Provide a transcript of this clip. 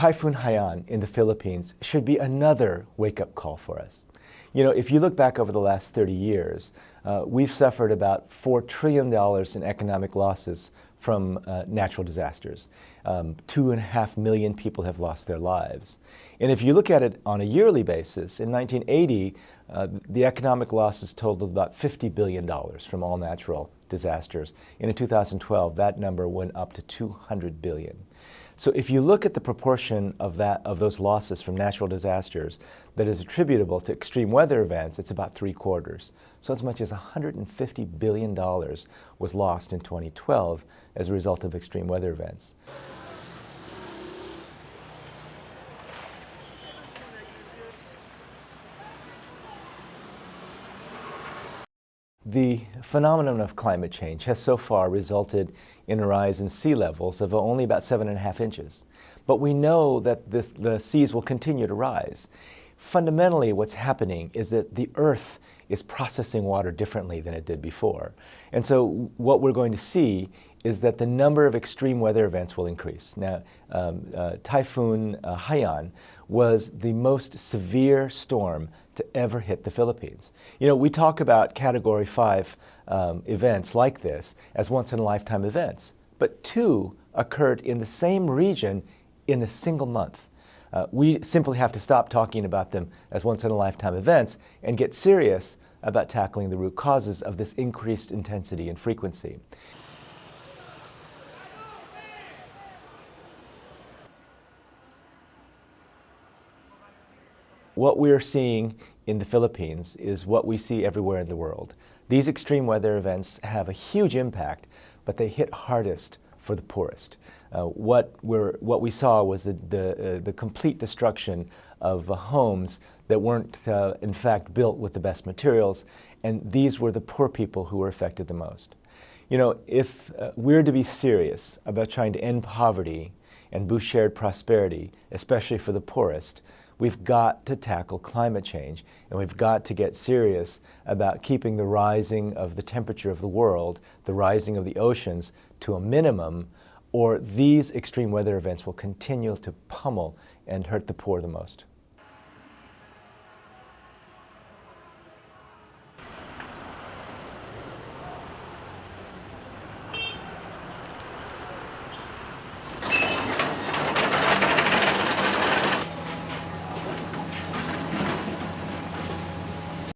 Typhoon Haiyan in the Philippines should be another wake-up call for us. You know, if you look back over the last 30 years, we've suffered about $4 trillion in economic losses from natural disasters. 2.5 million people have lost their lives. And if you look at it on a yearly basis, in 1980, the economic losses totaled about $50 billion from all natural disasters. And in 2012, that number went up to $200 billion. So if you look at the proportion of those losses from natural disasters that is attributable to extreme weather events, it's about 3/4. So as much as $150 billion was lost in 2012 as a result of extreme weather events. The phenomenon of climate change has so far resulted in a rise in sea levels of only about 7.5 inches. But we know that the seas will continue to rise. Fundamentally, what's happening is that the Earth is processing water differently than it did before. And so what we're going to see is that the number of extreme weather events will increase. Now, Typhoon Haiyan was the most severe storm to ever hit the Philippines. You know, we talk about Category 5 events like this as once-in-a-lifetime events, but 2 occurred in the same region in a single month. We simply have to stop talking about them as once-in-a-lifetime events and get serious about tackling the root causes of this increased intensity and frequency. What we're seeing in the Philippines is what we see everywhere in the world. These extreme weather events have a huge impact, but they hit hardest for the poorest. What we saw was the complete destruction of homes that weren't in fact built with the best materials, and these were the poor people who were affected the most. You know, if we're to be serious about trying to end poverty and boost shared prosperity, especially for the poorest, we've got to tackle climate change, and we've got to get serious about keeping the rising of the temperature of the world, the rising of the oceans, to a minimum, or these extreme weather events will continue to pummel and hurt the poor the most.